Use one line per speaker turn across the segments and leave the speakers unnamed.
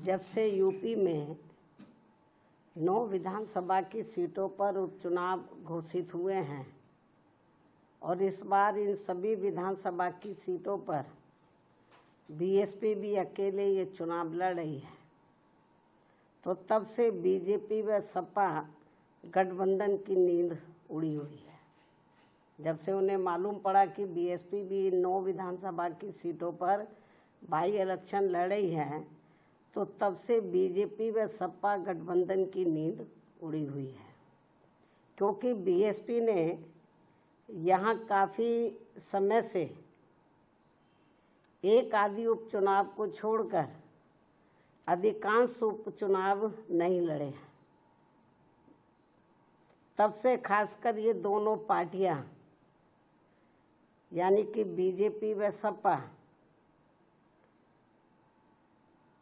जब से यूपी में 9 विधानसभा की सीटों पर उपचुनाव घोषित हुए हैं और इस बार इन सभी विधानसभा की सीटों पर बीएसपी भी अकेले ये चुनाव लड़ रही है, तो तब से बीजेपी व सपा गठबंधन की नींद उड़ी हुई है। जब से उन्हें मालूम पड़ा कि बीएसपी भी 9 विधानसभा की सीटों पर बाई इलेक्शन लड़ रही है, तो तब से बीजेपी व सपा गठबंधन की नींद उड़ी हुई है, क्योंकि बीएसपी ने यहाँ काफ़ी समय से एक आदि उपचुनाव को छोड़कर अधिकांश उपचुनाव नहीं लड़े हैं। तब से खासकर ये दोनों पार्टियां यानी कि बीजेपी व सपा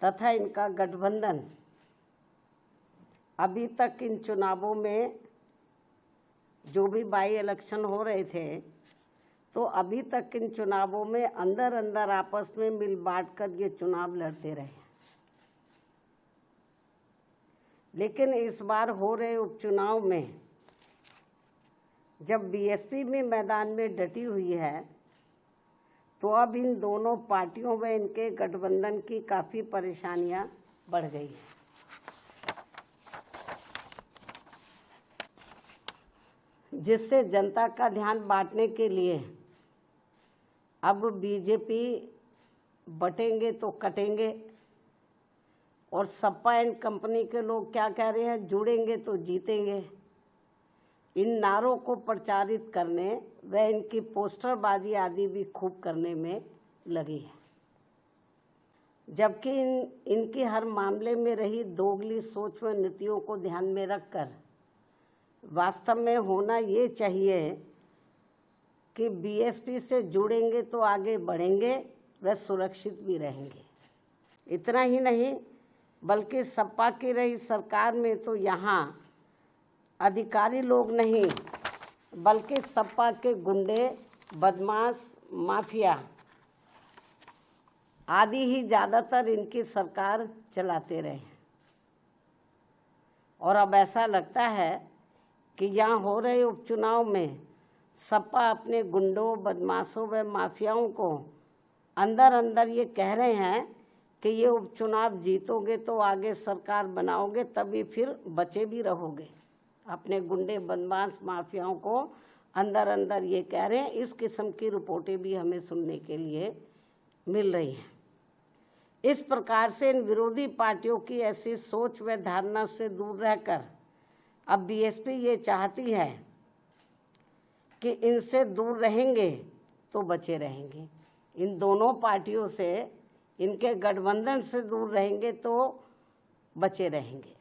तथा इनका गठबंधन अभी तक इन चुनावों में जो भी बाई इलेक्शन हो रहे थे, तो अभी तक इन चुनावों में अंदर अंदर आपस में मिल बांट कर ये चुनाव लड़ते रहे। लेकिन इस बार हो रहे उपचुनाव में जब बीएसपी में मैदान में डटी हुई है, तो अब इन दोनों पार्टियों में इनके गठबंधन की काफ़ी परेशानियां बढ़ गई हैं। जिससे जनता का ध्यान बांटने के लिए अब बीजेपी बटेंगे तो कटेंगे और सपा एंड कंपनी के लोग क्या कह रहे हैं, जुड़ेंगे तो जीतेंगे। इन नारों को प्रचारित करने व इनकी पोस्टरबाजी आदि भी खूब करने में लगी है, जबकि इनकी हर मामले में रही दोगली सोच व नीतियों को ध्यान में रखकर वास्तव में होना ये चाहिए कि बीएसपी से जुड़ेंगे तो आगे बढ़ेंगे व सुरक्षित भी रहेंगे। इतना ही नहीं, बल्कि सपा की रही सरकार में तो यहाँ अधिकारी लोग नहीं, बल्कि सपा के गुंडे, बदमाश, माफिया आदि ही ज़्यादातर इनकी सरकार चलाते रहे। और अब ऐसा लगता है कि यहाँ हो रहे उपचुनाव में सपा अपने गुंडों, बदमाशों व माफियाओं को अंदर अंदर ये कह रहे हैं कि ये उपचुनाव जीतोगे तो आगे सरकार बनाओगे, तभी फिर बचे भी रहोगे। अपने गुंडे, बदमाश, माफियाओं को अंदर अंदर ये कह रहे हैं। इस किस्म की रिपोर्टें भी हमें सुनने के लिए मिल रही हैं। इस प्रकार से इन विरोधी पार्टियों की ऐसी सोच व धारणा से दूर रहकर अब बीएसपी ये चाहती है कि इनसे दूर रहेंगे तो बचे रहेंगे, इन दोनों पार्टियों से, इनके गठबंधन से दूर रहेंगे तो बचे रहेंगे।